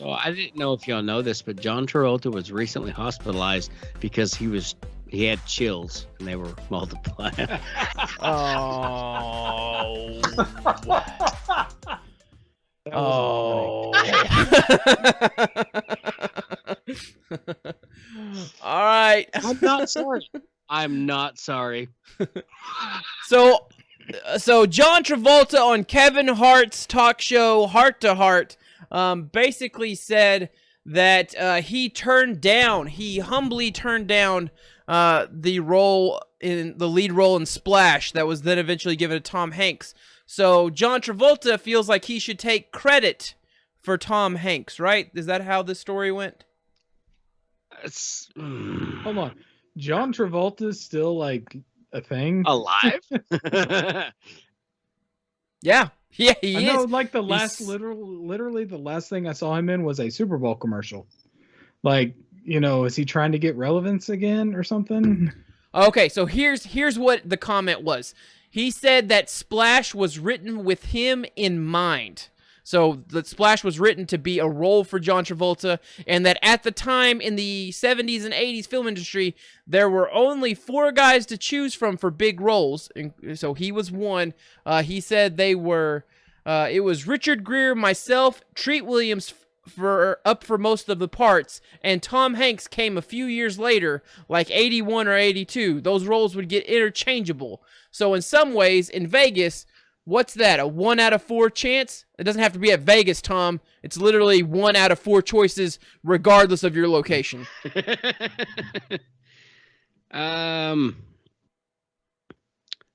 Well, I didn't know if y'all know this, but John Travolta was recently hospitalized because he had chills and they were multiplying. Oh. That Oh. All right. I'm not sorry. I'm not sorry. So John Travolta on Kevin Hart's talk show Heart to Heart basically said that he humbly turned down the lead role in Splash that was then eventually given to Tom Hanks. So John Travolta feels like he should take credit for Tom Hanks, right? Is that how the story went? Hold on. John Travolta's still like a thing? Alive? Yeah, he I know, is. like the last, literally the last thing I saw him in was a Super Bowl commercial. Like, is he trying to get relevance again or something? Okay, so here's what the comment was. He said that Splash was written with him in mind. So the Splash was written to be a role for John Travolta, and that at the time in the 70s and 80s film industry, there were only 4 guys to choose from for big roles, and so he was one. He said they were, it was Richard Gere, myself, Treat Williams for most of the parts, and Tom Hanks came a few years later, like 81 or 82. Those roles would get interchangeable. So in some ways, in Vegas, what's that, a 1 out of 4 chance? It doesn't have to be at Vegas, Tom. It's literally 1 out of 4 choices, regardless of your location.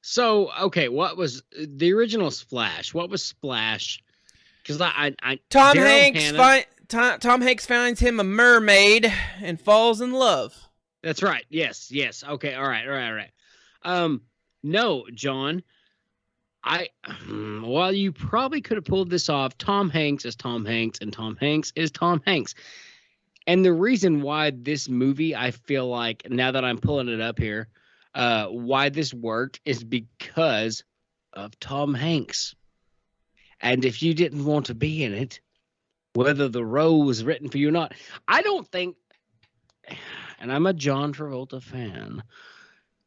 So, okay, what was the original Splash? What was Splash? Because Tom Hanks finds him a mermaid and falls in love. That's right. Yes. Okay. All right. No, John. While you probably could have pulled this off, Tom Hanks is Tom Hanks, and Tom Hanks is Tom Hanks. And the reason why this movie, I feel like, now that I'm pulling it up here, why this worked is because of Tom Hanks. And if you didn't want to be in it, whether the role was written for you or not, I don't think, and I'm a John Travolta fan,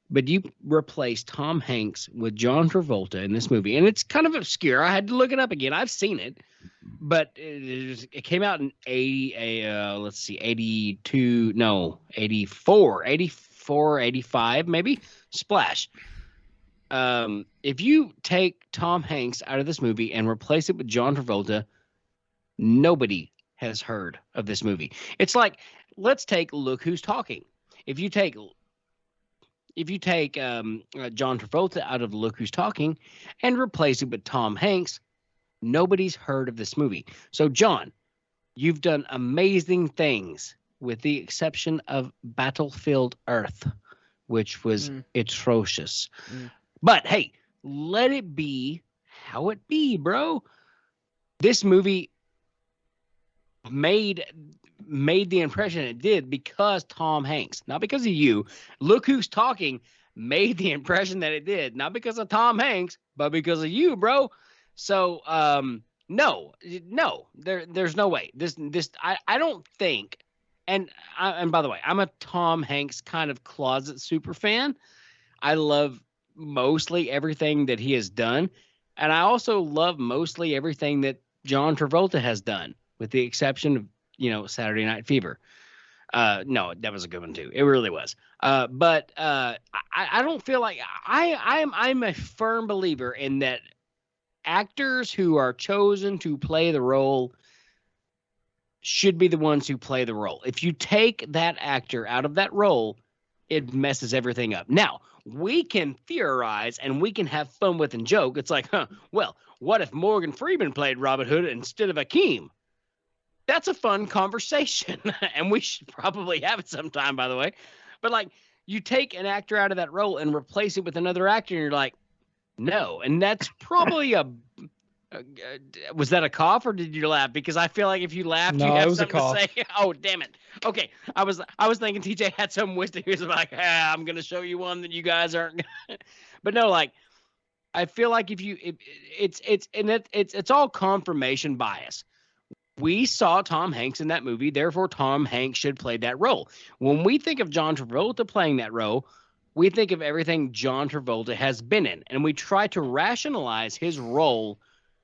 but you replace Tom Hanks with John Travolta in this movie, and it's kind of obscure. I had to look it up again. I've seen it, but it came out in 84, 85, maybe. Splash. If you take Tom Hanks out of this movie and replace it with John Travolta, nobody has heard of this movie. It's like, let's take Look Who's Talking. If you take John Travolta out of Look Who's Talking and replace it with Tom Hanks, nobody's heard of this movie. So, John, you've done amazing things, with the exception of Battlefield Earth, which was atrocious. But hey, let it be how it be, bro. This movie made the impression it did because Tom Hanks, not because of you. Look Who's Talking made the impression that it did, not because of Tom Hanks, but because of you, bro. So, no, there's no way. I don't think. And by the way, I'm a Tom Hanks kind of closet super fan. I love mostly everything that he has done, and I also love mostly everything that John Travolta has done, with the exception of Saturday Night Fever. No, that was a good one too. It really was. But I don't feel like I'm a firm believer in that actors who are chosen to play the role should be the ones who play the role. If you take that actor out of that role, it messes everything up. Now, we can theorize and we can have fun with and joke. It's like, well, what if Morgan Freeman played Robin Hood instead of Akeem? That's a fun conversation, and we should probably have it sometime, by the way. But, like, you take an actor out of that role and replace it with another actor, and you're like, no. And that's probably was that a cough, or did you laugh? Because I feel like if you laughed, No, you have it was something a cough. to say. Oh, damn it. Okay, I was thinking TJ had some wisdom. He was like, I'm going to show you one that you guys aren't. But no, like, I feel like it's all confirmation bias. We saw Tom Hanks in that movie, therefore Tom Hanks should play that role. When we think of John Travolta playing that role, we think of everything John Travolta has been in, and we try to rationalize his role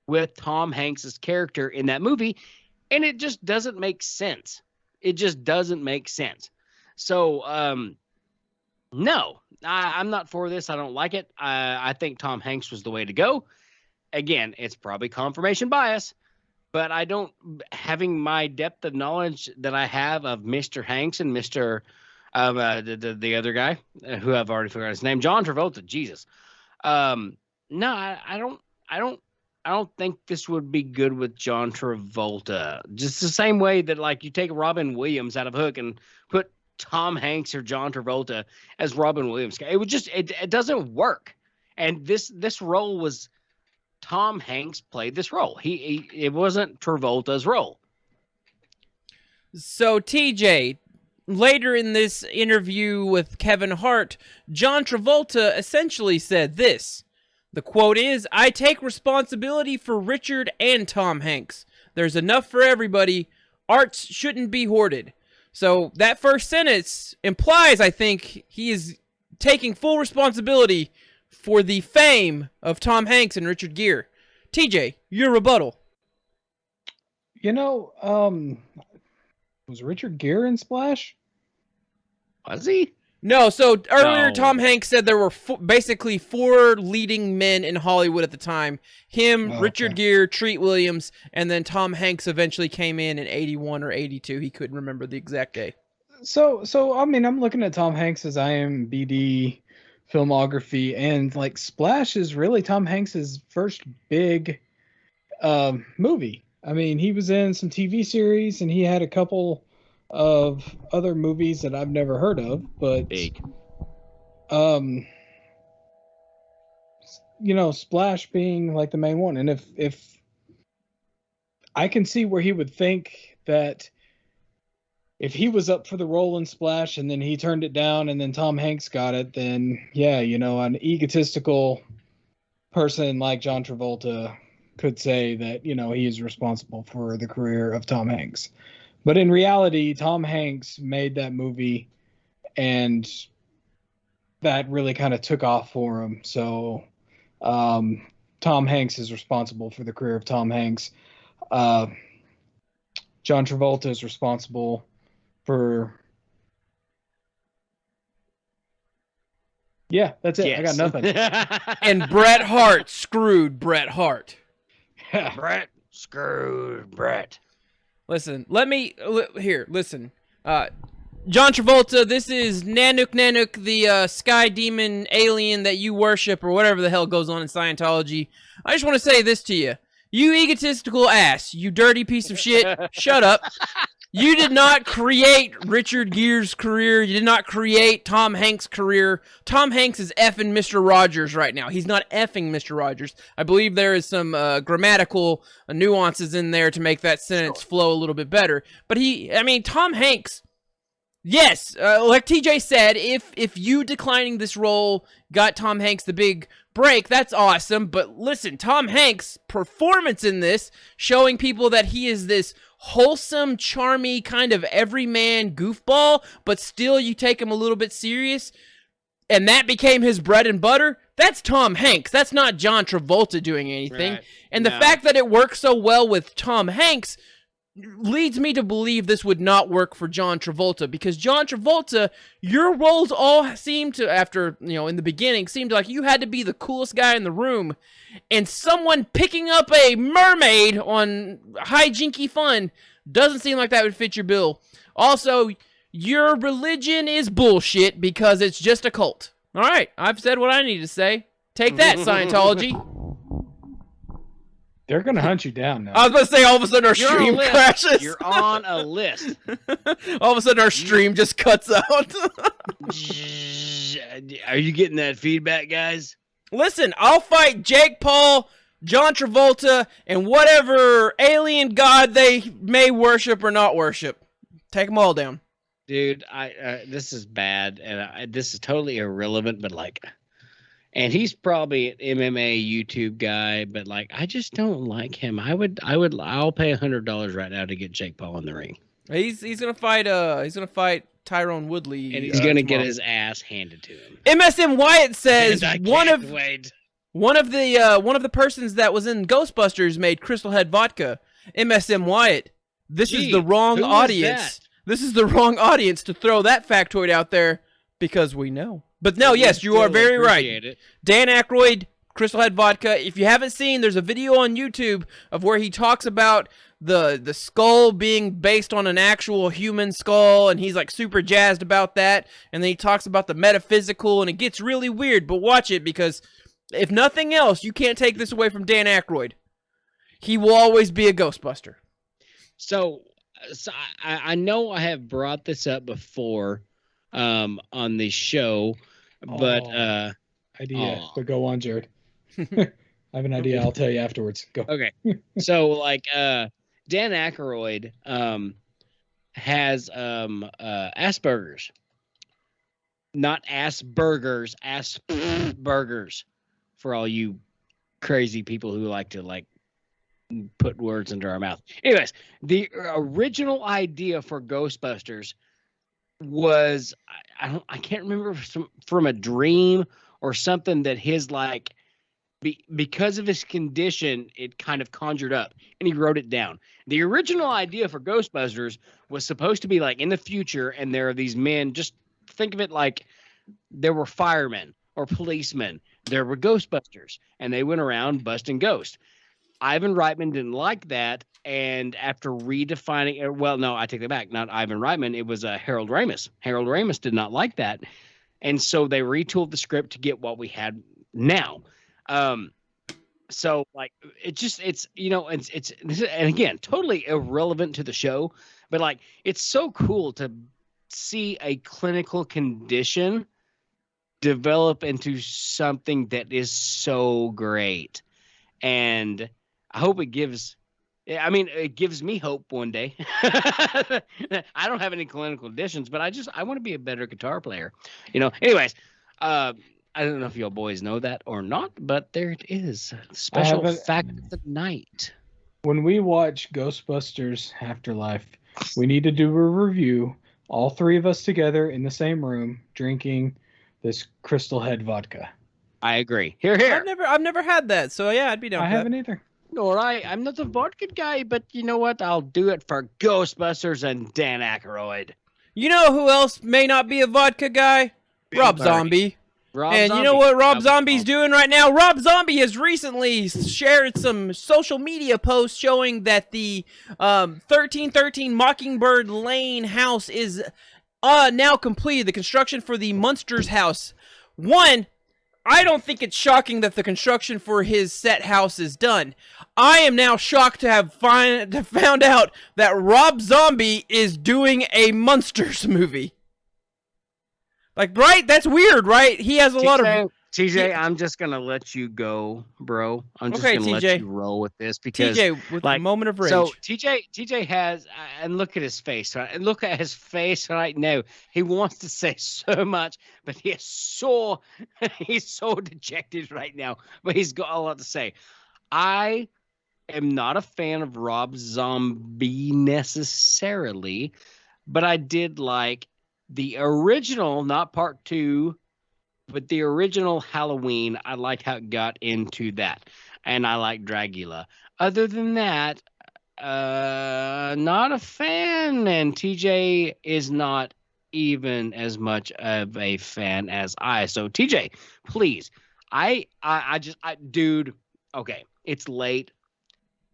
with Tom Hanks's character in that movie, and it just doesn't make sense. It just doesn't make sense. So, no, I'm not for this. I don't like it. I think Tom Hanks was the way to go. Again, it's probably confirmation bias, but I don't, having my depth of knowledge that I have of Mr. Hanks and Mr. The other guy who I've already forgotten his name, John Travolta. Jesus, no, I don't think this would be good with John Travolta. Just the same way that like you take Robin Williams out of Hook and put Tom Hanks or John Travolta as Robin Williams. It would just it doesn't work. And this role was Tom Hanks played this role. It wasn't Travolta's role. So TJ, later in this interview with Kevin Hart, John Travolta essentially said this. The quote is, "I take responsibility for Richard and Tom Hanks. There's enough for everybody. Arts shouldn't be hoarded." So that first sentence implies, I think, he is taking full responsibility for the fame of Tom Hanks and Richard Gere. TJ, your rebuttal. You know, was Richard Gere in Splash? Was he? No, so earlier No. Tom Hanks said there were basically four leading men in Hollywood at the time. Him, Oh, Richard okay. Gere, Treat Williams, and then Tom Hanks eventually came in 81 or 82. He couldn't remember the exact day. So I mean, I'm looking at Tom Hanks's IMDb filmography, and like Splash is really Tom Hanks's first big movie. I mean, he was in some TV series, and he had a couple of other movies that I've never heard of, but Big. You know, Splash being like the main one. And if I can see where he would think that if he was up for the role in Splash and then he turned it down and then Tom Hanks got it, then yeah, you know, an egotistical person like John Travolta could say that, you know, he is responsible for the career of Tom Hanks. But in reality, Tom Hanks made that movie, and that really kind of took off for him. So Tom Hanks is responsible for the career of Tom Hanks. John Travolta is responsible for... Yeah, that's it. I got nothing. And Bret Hart screwed Bret Hart. Bret screwed Bret. Listen, listen. John Travolta, this is Nanook, the sky demon alien that you worship, or whatever the hell goes on in Scientology. I just want to say this to you. You egotistical ass, you dirty piece of shit, shut up. You did not create Richard Gere's career. You did not create Tom Hanks' career. Tom Hanks is effing Mr. Rogers right now. He's not effing Mr. Rogers. I believe there is some grammatical nuances in there to make that sentence flow a little bit better. But Tom Hanks, yes, like TJ said, if you declining this role got Tom Hanks the big break, that's awesome. But listen, Tom Hanks' performance in this, showing people that he is this wholesome, charmy, kind of everyman goofball, but still you take him a little bit serious, and that became his bread and butter, that's Tom Hanks. That's not John Travolta doing anything. Right. And the fact that it works so well with Tom Hanks leads me to believe this would not work for John Travolta, because John Travolta, your roles all seem to, after, in the beginning, seemed like you had to be the coolest guy in the room, and someone picking up a mermaid on hijinky fun doesn't seem like that would fit your bill. Also, your religion is bullshit because it's just a cult. All right, I've said what I need to say. Take that, Scientology. They're going to hunt you down now. I was about to say, all of a sudden our You're on a stream list. crashes. You're on a list. All of a sudden our stream just cuts out. Are you getting that feedback, guys? Listen, I'll fight Jake Paul, John Travolta, and whatever alien god they may worship or not worship. Take them all down. Dude, this is bad, and this is totally irrelevant, but like, and he's probably an MMA YouTube guy, but like I just don't like him. I'll pay $100 right now to get Jake Paul in the ring, He's gonna fight Tyrone Woodley, and he's gonna get tomorrow. his ass handed to him. MSM Wyatt says And I one can't of wait. one of the persons that was in Ghostbusters made Crystal Head vodka. MSM Wyatt, this is Gee, the wrong who was audience. that? This is the wrong audience to throw that factoid out there because we know. But no, yes, you are Still very right. appreciate it. Dan Aykroyd, Crystal Head vodka. If you haven't seen, there's a video on YouTube of where he talks about the skull being based on an actual human skull, and he's like super jazzed about that. And then he talks about the metaphysical, and it gets really weird. But watch it, because if nothing else, you can't take this away from Dan Aykroyd. He will always be a Ghostbuster. So I know I have brought this up before on the show, but idea. But go on, Jared. I have an idea. I'll tell you afterwards. Go. okay. So like Dan Aykroyd has Asperger's. Not Asperger's, Asperger's, for all you crazy people who like to like put words into our mouth. Anyways, the original idea for Ghostbusters was I can't remember if it's from a dream or something that his like because of his condition it kind of conjured up, and he wrote it down. The original idea for Ghostbusters was supposed to be like in the future, and there are these men, just think of it like there were firemen or policemen, there were Ghostbusters, and they went around busting ghosts. Ivan Reitman didn't like that, and after redefining it, well, no, I take that back. Not Ivan Reitman, it was Harold Ramis. Harold Ramis did not like that, and so they retooled the script to get what we had now. So like it's and again, totally irrelevant to the show, but like it's so cool to see a clinical condition develop into something that is so great. And I hope it gives me hope one day. I don't have any clinical conditions, but I want to be a better guitar player. Anyways, I don't know if y'all boys know that or not, but there it is. Special fact of the night. When we watch Ghostbusters Afterlife, we need to do a review, all three of us together in the same room, drinking this Crystal Head vodka. I agree. Here. I've never had that, so yeah, I'd be down. I haven't either. All right, I'm not a vodka guy, but you know what? I'll do it for Ghostbusters and Dan Aykroyd. You know who else may not be a vodka guy? Rob Zombie. And you know what Rob Zombie's doing right now? Rob Zombie has recently shared some social media posts showing that the 1313 Mockingbird Lane house is now completed. The construction for the Munsters house. One, I don't think it's shocking that the construction for his set house is done. I am now shocked to have found out that Rob Zombie is doing a Munsters movie. Like, right? That's weird, right? He has a lot of... TJ, I'm just going to let you go, bro. I'm just going to let you roll with this because... TJ, with a moment of rage. So, TJ has... And look at his face, right? And look at his face right now. He wants to say so much, but he's so dejected right now. But he's got a lot to say. I am not a fan of Rob Zombie necessarily, but I did like the original, not part 2, but the original Halloween. I liked how it got into that, and I like Dragula. Other than that, not a fan, and TJ is not even as much of a fan as I. So TJ, please, dude, okay, it's late.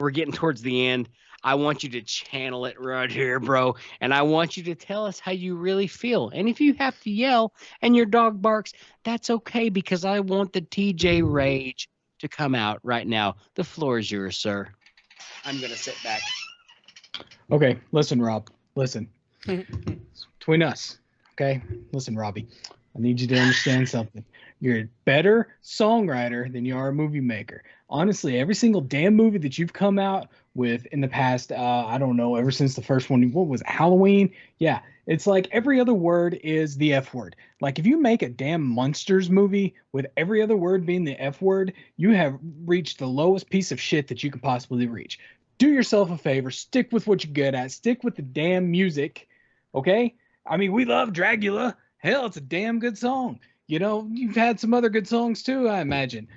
We're getting towards the end. I want you to channel it right here, bro. And I want you to tell us how you really feel. And if you have to yell and your dog barks, that's okay, because I want the TJ rage to come out right now. The floor is yours, sir. I'm going to sit back. Okay, listen, Rob. Listen. It's between us. Okay? Listen, Robbie. I need you to understand something. You're a better songwriter than you are a movie maker. Honestly, every single damn movie that you've come out with in the past, I don't know, ever since the first one, what was it, Halloween? Yeah, it's like every other word is the F word. Like if you make a damn Munsters movie with every other word being the F word, you have reached the lowest piece of shit that you could possibly reach. Do yourself a favor, stick with what you're good at, stick with the damn music, okay? I mean, we love Dracula. Hell, it's a damn good song. You know, you've had some other good songs too, I imagine.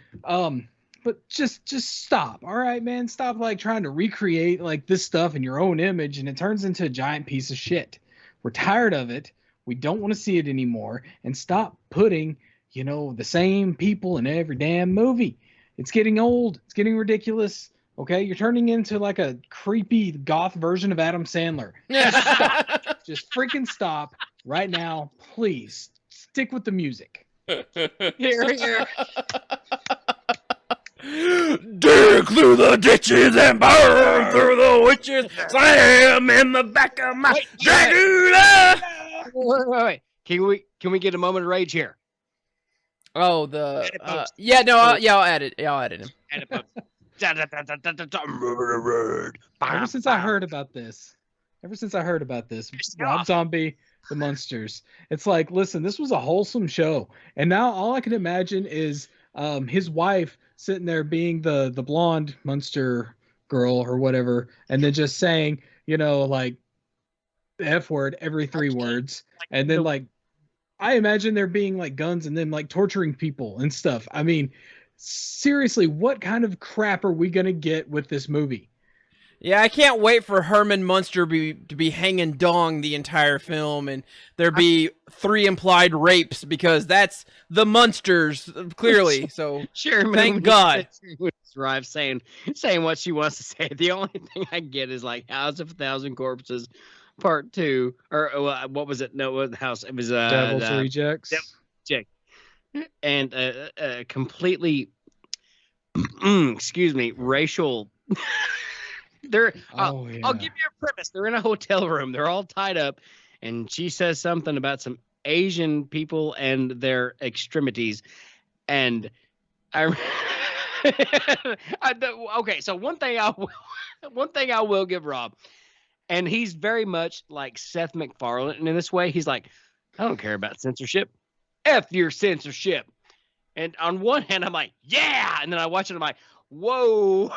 But just stop, all right, man. Stop like trying to recreate like this stuff in your own image, and it turns into a giant piece of shit. We're tired of it. We don't want to see it anymore. And stop putting, you know, the same people in every damn movie. It's getting old. It's getting ridiculous. Okay, you're turning into like a creepy goth version of Adam Sandler. Just stop. Just freaking stop right now, please. Stick with the music. Here, here. Dig through the ditches and burn through the witches. Slam in the back of my Dracula. Wait. Can we get a moment of rage here? Oh, yeah, no, I'll add it. Yeah, I'll add it in. And a Ever since I heard about this, Rob Zombie, the Munsters, it's like, listen, this was a wholesome show, and now all I can imagine is his wife sitting there being the blonde Munster girl or whatever, and then just saying, you know, like the F word every 3 words, and then like I imagine there being like guns and then like torturing people and stuff. I mean, seriously, what kind of crap are we gonna get with this movie? Yeah, I can't wait for Herman Munster to be hanging dong the entire film, and there be 3 implied rapes, because that's the Munsters, clearly. So sure, thank God. Arrives saying what she wants to say. The only thing I get is like House of a Thousand Corpses, Part 2, or what was it? No, it was House. It was Devil's Rejects. And completely, excuse me, racial. I'll give you a premise. They're in a hotel room. They're all tied up, and she says something about some Asian people and their extremities. And okay. So one thing I will give Rob, and he's very much like Seth MacFarlane in this way. He's like, I don't care about censorship. F your censorship. And on one hand, I'm like, yeah. And then I watch it, I'm like, whoa.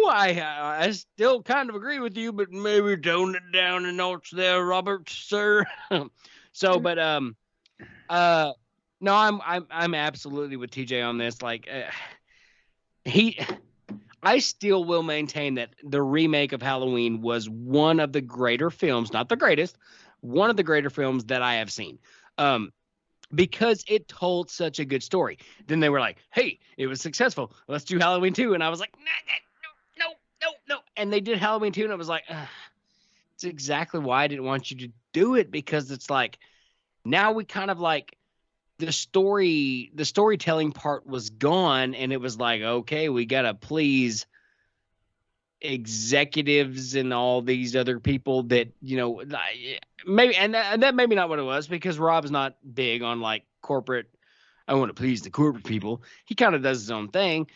I still kind of agree with you, but maybe tone it down a notch there, Robert, sir. So, but no, I'm absolutely with TJ on this. Like, I still will maintain that the remake of Halloween was one of the greater films, not the greatest, one of the greater films that I have seen. Because it told such a good story. Then they were like, hey, it was successful. Let's do Halloween 2. And I was like, no. And they did Halloween 2, and I was like, it's exactly why I didn't want you to do it, because it's like, now we kind of like, the storytelling part was gone, and it was like, okay, we got to please executives and all these other people that, you know, maybe, and that maybe not what it was, because Rob's not big on like corporate, I want to please the corporate people. He kind of does his own thing,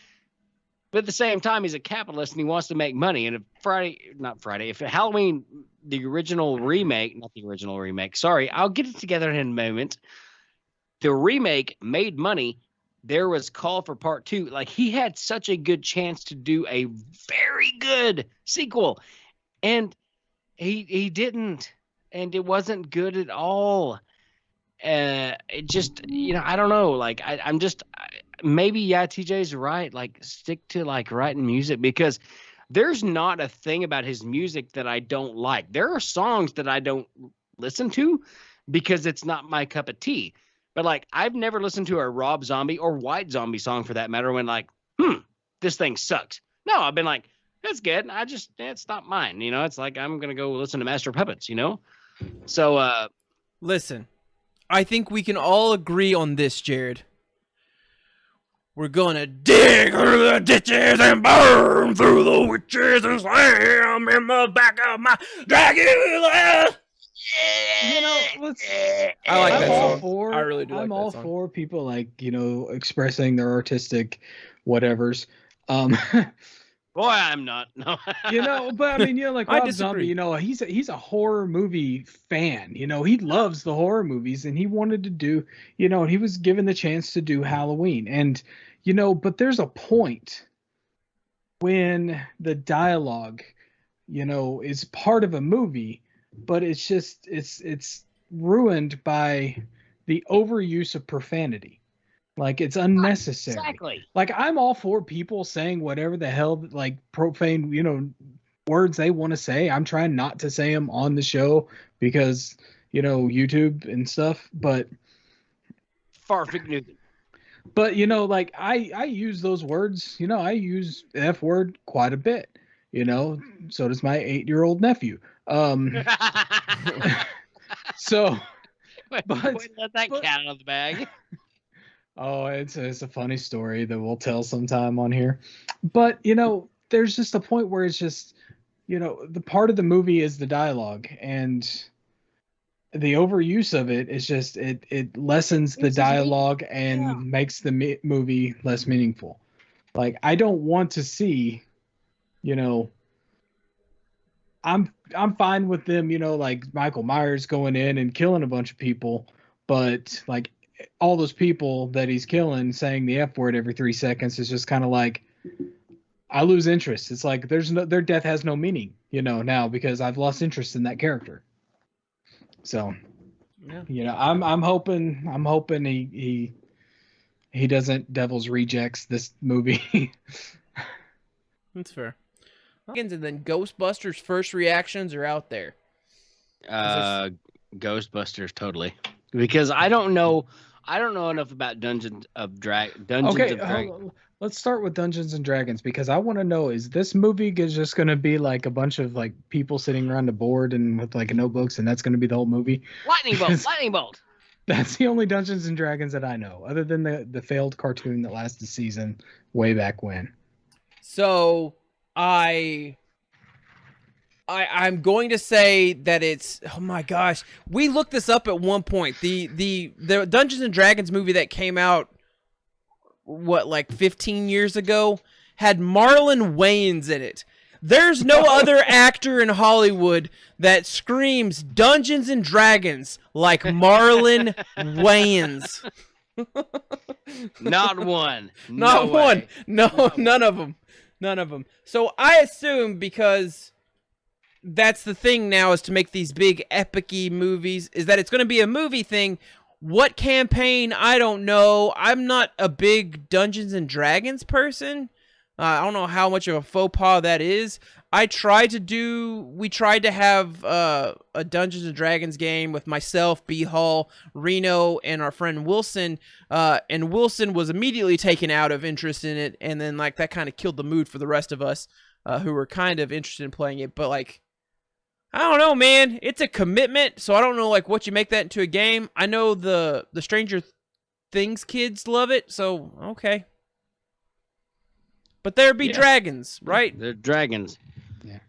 but at the same time, he's a capitalist and he wants to make money. And if Halloween, the original remake, not the original remake, sorry, I'll get it together in a moment. The remake made money. There was call for part 2. Like, he had such a good chance to do a very good sequel, and he didn't, and it wasn't good at all. It just, you know, I don't know. Like, I'm just, maybe, yeah, TJ's right. Like, stick to like writing music, because there's not a thing about his music that I don't like. There are songs that I don't listen to because it's not my cup of tea. But like, I've never listened to a Rob Zombie or White Zombie song for that matter when like, this thing sucks. No, I've been like, that's good. It's not mine. You know, it's like, I'm going to go listen to Master Puppets, you know? So, listen, I think we can all agree on this, Jared. We're gonna dig through the ditches and burn through the witches and slam in the back of my Dracula. You know, let's. I like I'm that all song. for. I really do like I'm that all song. for people like expressing their artistic, whatevers. Um, Boy, I'm not. No. but I mean, like I Rob Zombie, disagree. he's a horror movie fan. He loves the horror movies, and he wanted to do, he was given the chance to do Halloween, and but there's a point when the dialogue, is part of a movie, but it's just it's ruined by the overuse of profanity. Like it's unnecessary. Exactly. Like I'm all for people saying whatever the hell like profane, words they want to say. I'm trying not to say them on the show because, YouTube and stuff, but Farfig Newton. like I use those words, I use the F word quite a bit, so does my 8-year-old nephew. So but Let that but- cat out of the bag. Oh, it's a funny story that we'll tell sometime on here. But, there's just a point where it's just, the part of the movie is the dialogue, and the overuse of it is just it lessens the dialogue and makes the movie less meaningful. Like I don't want to see, I'm fine with them, like Michael Myers going in and killing a bunch of people, but like all those people that he's killing saying the F word every 3 seconds is just kind of like I lose interest. It's like their death has no meaning, now because I've lost interest in that character. So, Yeah. I'm hoping he doesn't Devil's Rejects this movie. That's fair. And then Ghostbusters first reactions are out there. Ghostbusters, totally. Because I don't know enough about Dungeons of Dragons. Let's start with Dungeons and Dragons because I want to know, is this movie just going to be like a bunch of like people sitting around a board and with like notebooks, and that's going to be the whole movie? Lightning bolt. That's the only Dungeons and Dragons that I know, other than the failed cartoon that lasted season way back when. So I'm going to say that it's, oh my gosh, we looked this up at one point. The Dungeons and Dragons movie that came out, like 15 years ago, had Marlon Wayans in it. There's no other actor in Hollywood that screams Dungeons and Dragons like Marlon Wayans. Not one. Not one. No, none of them. None of them. So I assume because that's the thing now is to make these big epic-y movies, is that it's going to be a movie thing. What campaign? I don't know. I'm not a big Dungeons and Dragons person. I don't know how much of a faux pas that is. We tried to have a Dungeons and Dragons game with myself, B. Hall, Reno, and our friend Wilson. And Wilson was immediately taken out of interest in it. And then like that kind of killed the mood for the rest of us who were kind of interested in playing it. But like, I don't know, man. It's a commitment. So I don't know like what you make that into a game. I know the Stranger Things kids love it. So, okay. But there be dragons, right? They're dragons. Yeah.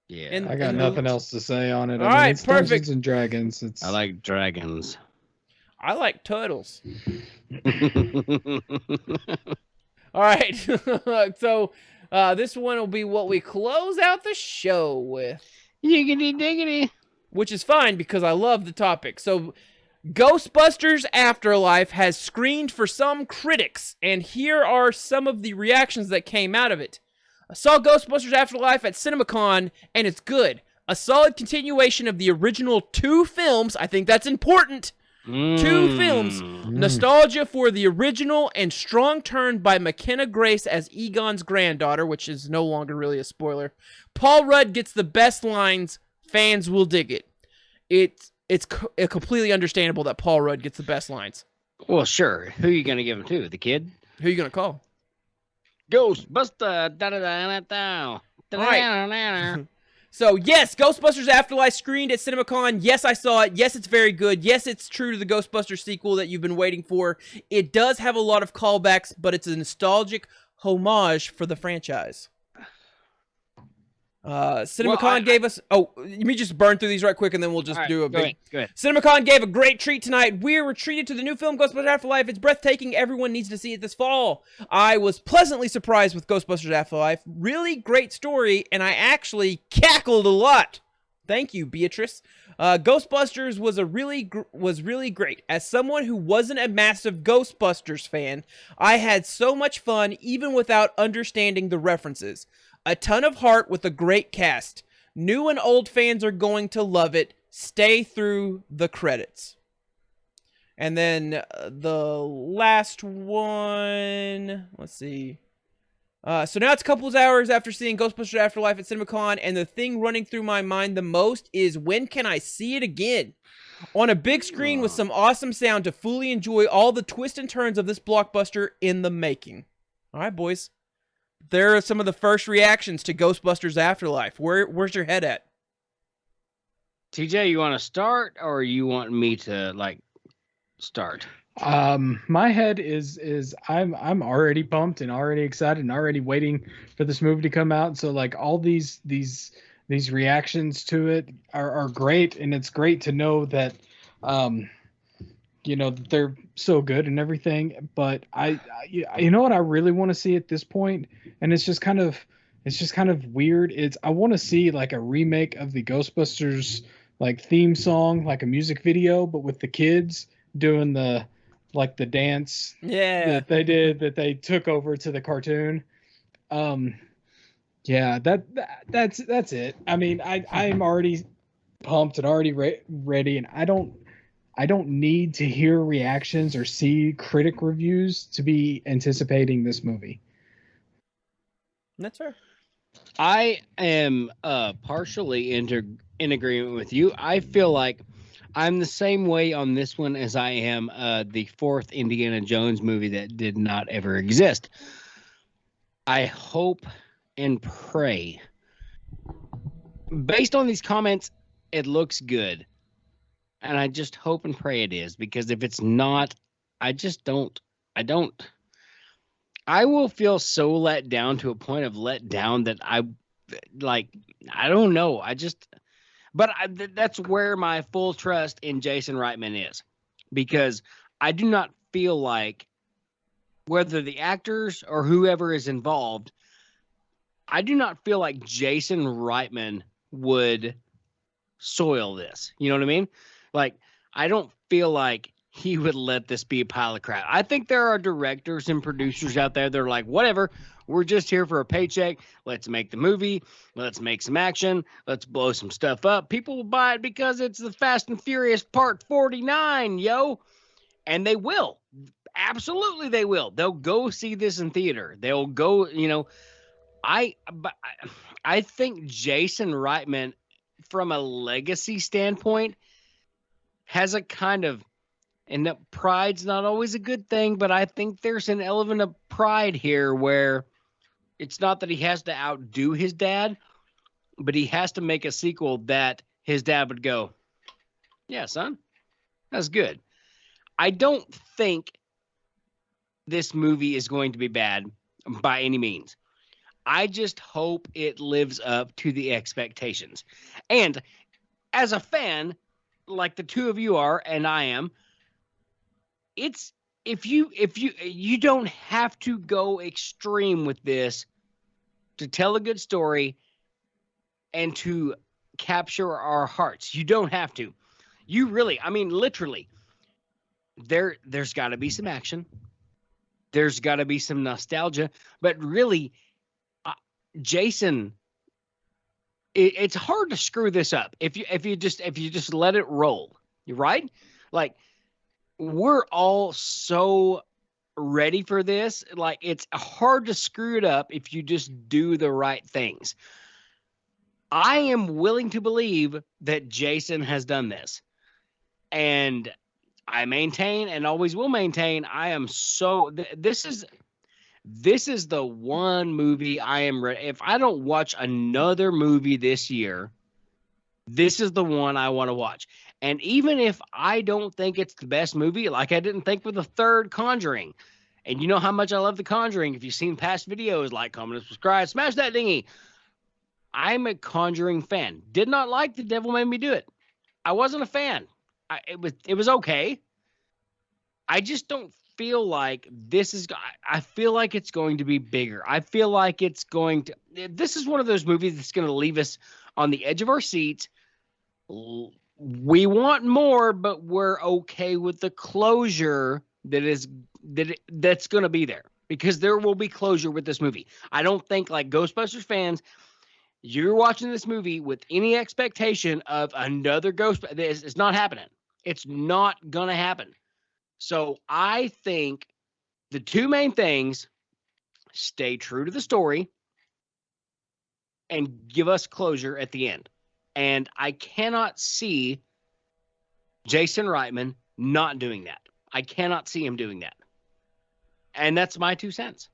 Yeah. And- I got nothing else to say on it. All right, it's perfect. Dungeons and Dragons. I like dragons. I like turtles. All right. So this one will be what we close out the show with. Yiggity diggity. Which is fine because I love the topic. So Ghostbusters Afterlife has screened for some critics, and here are some of the reactions that came out of it. I saw Ghostbusters Afterlife at CinemaCon, and it's good. A solid continuation of the original 2 films. I think that's important. 2 films. Nostalgia for the original and strong turn by McKenna Grace as Egon's granddaughter, which is no longer really a spoiler. Paul Rudd gets the best lines. Fans will dig it. It's completely understandable that Paul Rudd gets the best lines. Well, sure. Who are you going to give them to? The kid? Who are you going to call? Ghostbuster. Da-da-da-da-da. Da-da-da-da-da. So, yes, Ghostbusters Afterlife screened at CinemaCon. Yes, I saw it. Yes, it's very good. Yes, it's true to the Ghostbusters sequel that you've been waiting for. It does have a lot of callbacks, but it's a nostalgic homage for the franchise. CinemaCon gave us. Oh, let me just burn through these right quick, and then we'll just do a big. Go ahead. CinemaCon gave a great treat tonight. We're treated to the new film Ghostbusters Afterlife. It's breathtaking. Everyone needs to see it this fall. I was pleasantly surprised with Ghostbusters Afterlife. Really great story, and I actually cackled a lot. Thank you, Beatrice. Ghostbusters was really great. As someone who wasn't a massive Ghostbusters fan, I had so much fun even without understanding the references. A ton of heart with a great cast. New and old fans are going to love it. Stay through the credits. And then the last one, let's see. So now it's a couple of hours after seeing Ghostbusters Afterlife at CinemaCon, and the thing running through my mind the most is, when can I see it again? On a big screen with some awesome sound to fully enjoy all the twists and turns of this blockbuster in the making. All right, boys. There are some of the first reactions to Ghostbusters Afterlife. Where's your head at? TJ, you want to start, or you want me to start? My head is I'm already pumped and already excited and already waiting for this movie to come out. So all these reactions to it are great, and it's great to know that that they're so good and everything. But I you know what I really want to see at this point, and it's just kind of weird. I want to see a remake of the Ghostbusters theme song, a music video, but with the kids doing the dance that they did, that they took over to the cartoon. Yeah, that's it. I mean, I'm already pumped and already ready, and I don't need to hear reactions or see critic reviews to be anticipating this movie. That's fair. I am partially in agreement with you. I feel like I'm the same way on this one as I am the fourth Indiana Jones movie that did not ever exist. I hope and pray. Based on these comments, it looks good. And I just hope and pray it is, because if it's not, I will feel so let down, to a point of let down that I don't know. That's where my full trust in Jason Reitman is, because I do not feel like, whether the actors or whoever is involved, I do not feel like Jason Reitman would soil this. You know what I mean? I don't feel like he would let this be a pile of crap. I think there are directors and producers out there that are like, whatever, we're just here for a paycheck. Let's make the movie. Let's make some action. Let's blow some stuff up. People will buy it because it's the Fast and Furious Part 49, yo. And they will. Absolutely they will. They'll go see this in theater. They'll go, I think Jason Reitman, from a legacy standpoint, has a kind of, and that pride's not always a good thing, but I think there's an element of pride here where it's not that he has to outdo his dad, but he has to make a sequel that his dad would go, yeah, son, that's good. I don't think this movie is going to be bad by any means. I just hope it lives up to the expectations. And as a fan, like the two of you are and I am, it's if you don't have to go extreme with this to tell a good story and to capture our hearts. You don't have to. You really, I mean, literally, there's got to be some action. There's got to be some nostalgia, but really, Jason, it's hard to screw this up if you just let it roll, right? We're all so ready for this. It's hard to screw it up if you just do the right things. I am willing to believe that Jason has done this, and I maintain and always will maintain, I am so this is the one movie I am ready. If I don't watch another movie this year, this is the one I want to watch. And even if I don't think it's the best movie, like I didn't think with the third Conjuring, and you know how much I love The Conjuring. If you've seen past videos, like, comment, subscribe, smash that dingy. I'm a Conjuring fan. Did not like The Devil Made Me Do It. I wasn't a fan. It was okay. I just don't feel like this is. I feel like it's going to be bigger. I feel like it's going to. This is one of those movies that's going to leave us on the edge of our seats. We want more, but we're okay with the closure that's going to be there, because there will be closure with this movie. I don't think, like Ghostbusters fans, you're watching this movie with any expectation of another ghost. It's not happening. It's not going to happen. So I think the two main things: stay true to the story and give us closure at the end. And I cannot see Jason Reitman not doing that. I cannot see him doing that. And that's my 2 cents.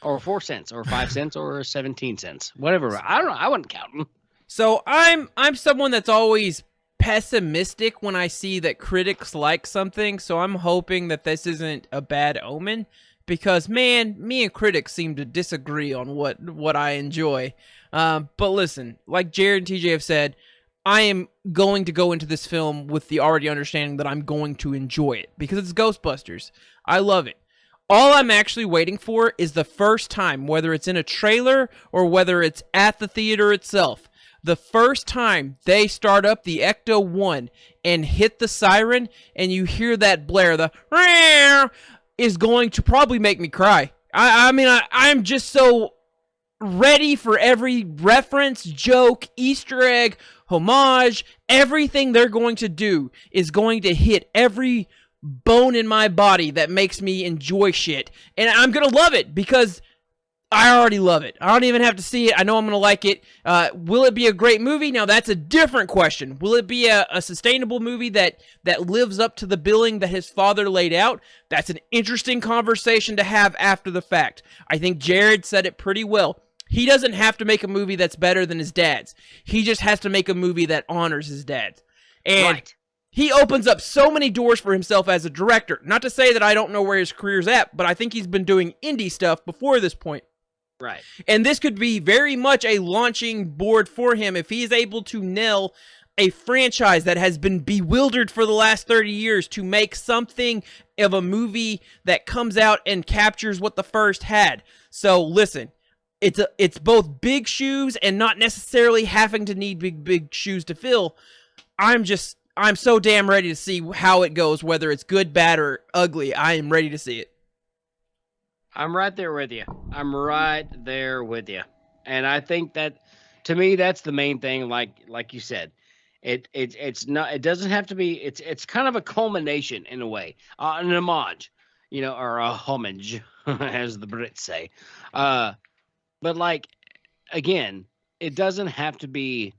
Or 4 cents, or 5 cents, or 17 cents. Whatever. I don't know. I wasn't counting. So I'm someone that's always pessimistic when I see that critics like something, so I'm hoping that this isn't a bad omen, because, man, me and critics seem to disagree on what I enjoy. But listen, like Jared and TJ have said, I am going to go into this film with the already understanding that I'm going to enjoy it, because it's Ghostbusters. I love it. All I'm actually waiting for is the first time, whether it's in a trailer or whether it's at the theater itself, the first time they start up the Ecto-1 and hit the siren and you hear that blare, the "Meow," is going to probably make me cry. I'm just so ready for every reference, joke, Easter egg, homage. Everything they're going to do is going to hit every bone in my body that makes me enjoy shit. And I'm going to love it, because I already love it. I don't even have to see it. I know I'm going to like it. Will it be a great movie? Now, that's a different question. Will it be a sustainable movie that lives up to the billing that his father laid out? That's an interesting conversation to have after the fact. I think Jared said it pretty well. He doesn't have to make a movie that's better than his dad's. He just has to make a movie that honors his dad's. And Right. He opens up so many doors for himself as a director. Not to say that I don't know where his career's at, but I think he's been doing indie stuff before this point. Right. And this could be very much a launching board for him if he is able to nail a franchise that has been bewildered for the last 30 years to make something of a movie that comes out and captures what the first had. So listen, it's both big shoes and not necessarily having to need big shoes to fill. I'm so damn ready to see how it goes, whether it's good, bad, or ugly. I am ready to see it. I'm right there with you. I'm right there with you. And I think that, to me, that's the main thing. Like you said, it's not. It doesn't have to be. It's kind of a culmination in a way, an homage, or a homage, as the Brits say. But like, again, it doesn't have to be.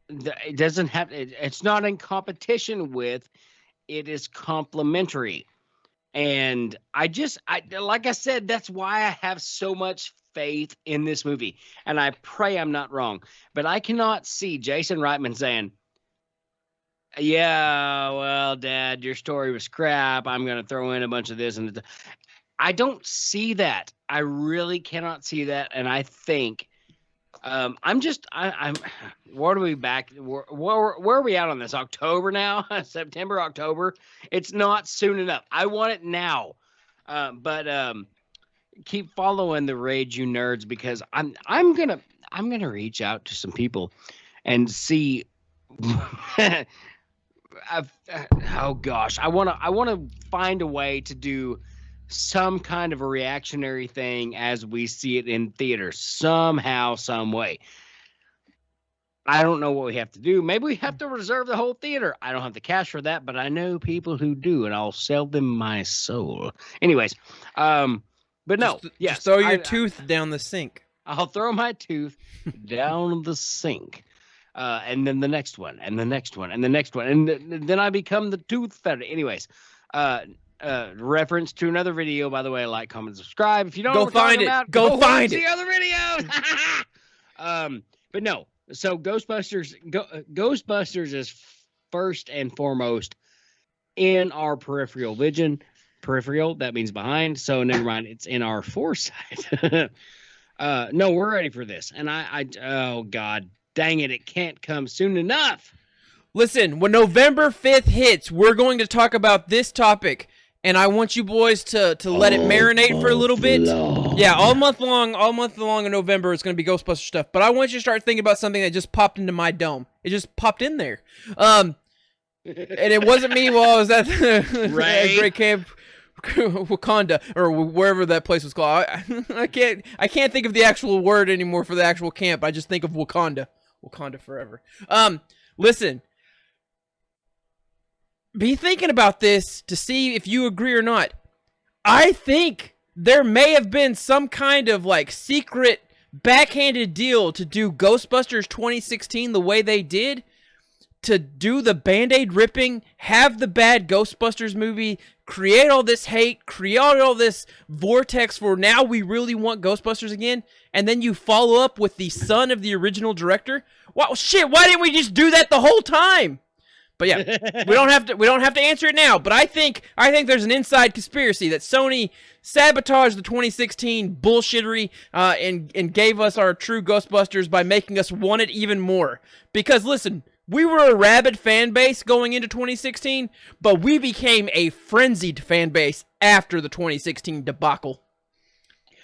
It doesn't have. It's not in competition with. It is complementary. And I like I said, that's why I have so much faith in this movie. And I pray I'm not wrong. But I cannot see Jason Reitman saying, yeah, well, Dad, your story was crap. I'm going to throw in a bunch of this. And I don't see that. I really cannot see that. And I think I'm what are we back? Where are we at on this? October now? September, October? It's not soon enough. I want it now. But keep following the Rage You Nerds, because I'm gonna reach out to some people and see. Oh gosh, I wanna find a way to do some kind of a reactionary thing as we see it in theaters, somehow, some way. I don't know what we have to do. Maybe we have to reserve the whole theater. I don't have the cash for that, but I know people who do, and I'll sell them my soul. Anyways, but no, just throw your tooth down the sink. I'll throw my tooth down the sink. And then the next one, and the next one, and the next one, and then I become the tooth fairy. Anyways, reference to another video, by the way. Like, comment, subscribe. If you don't know what we're talking about, go find the other videos. But no, so Ghostbusters is first and foremost in our peripheral vision. Peripheral, that means behind. So never mind, it's in our foresight. No, we're ready for this. And oh God, dang it, it can't come soon enough. Listen, when November 5th hits, we're going to talk about this topic, and I want you boys to let it marinate for a little bit. Yeah, all month long in November, it's going to be Ghostbusters stuff. But I want you to start thinking about something that just popped into my dome. It just popped in there. And it wasn't me while I was at the Great Camp Wakanda, or wherever that place was called. I can't think of the actual word anymore for the actual camp. I just think of Wakanda. Wakanda forever. Listen. Be thinking about this to see if you agree or not. I think there may have been some kind of like secret backhanded deal to do Ghostbusters 2016 the way they did, to do the Band-Aid ripping, have the bad Ghostbusters movie, create all this hate, create all this vortex for now we really want Ghostbusters again, and then you follow up with the son of the original director. Wow, shit, why didn't we just do that the whole time? But yeah, we don't have to answer it now. But I think there's an inside conspiracy that Sony sabotaged the 2016 bullshittery and gave us our true Ghostbusters by making us want it even more. Because listen, we were a rabid fan base going into 2016, but we became a frenzied fan base after the 2016 debacle.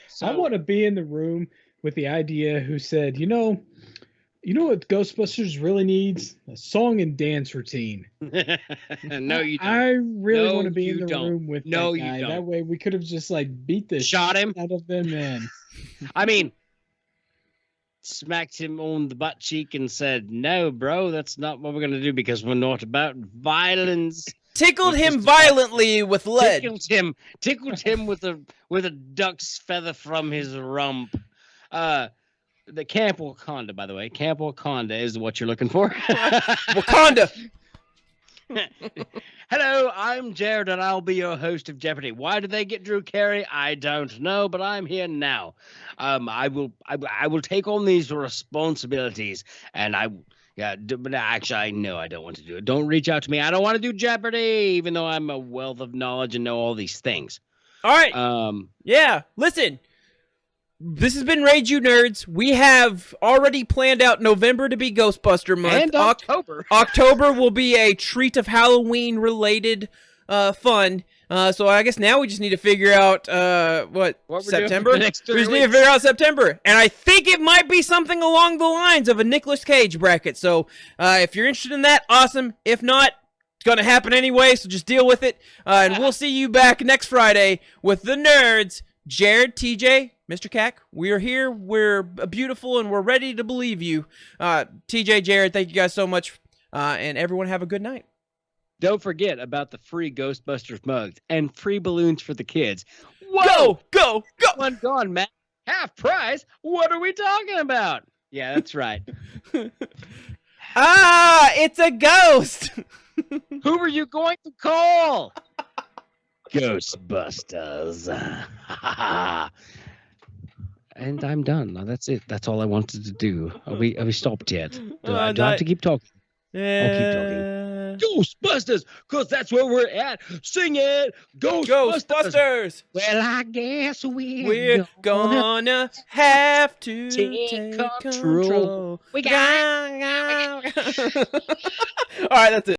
So, I want to be in the room with the idea who said, you know what Ghostbusters really needs? A song and dance routine. No, you don't. I really want to be in the room with that guy. You don't. That way we could have just like beat the shot him out of them, man. I mean, smacked him on the butt cheek and said, "No, bro, that's not what we're gonna do because we're not about violence." Tickled him violently with lead. Tickled him with a duck's feather from his rump. The Camp Wakanda, by the way. Camp Wakanda is what you're looking for. Wakanda! Hello, I'm Jared, and I'll be your host of Jeopardy. Why did they get Drew Carey? I don't know, but I'm here now. I will take on these responsibilities, and but actually, no, I don't want to do it. Don't reach out to me. I don't want to do Jeopardy, even though I'm a wealth of knowledge and know all these things. All right. Yeah, listen. This has been Rage You Nerds. We have already planned out November to be Ghostbuster month. And October. October will be a treat of Halloween-related fun. So I guess now we just need to figure out, September? We just need to figure out September. And I think it might be something along the lines of a Nicolas Cage bracket. So if you're interested in that, awesome. If not, it's going to happen anyway, so just deal with it. And we'll see you back next Friday with the nerds, Jared, TJ, Mr. Cack. We're here, we're beautiful, and we're ready to believe you. TJ, Jared, thank you guys so much, and everyone have a good night. Don't forget about the free Ghostbusters mugs and free balloons for the kids. Whoa! Go! One gone, Matt. Half price? What are we talking about? Yeah, that's right. It's a ghost! Who were you going to call? Ghostbusters. And I'm done. Now that's it. That's all I wanted to do. Are we stopped yet? Do I have to keep talking? I'll keep talking. Ghostbusters, because that's where we're at. Sing it. Ghostbusters. Well, I guess we're gonna have to take control. We got. All right, that's it.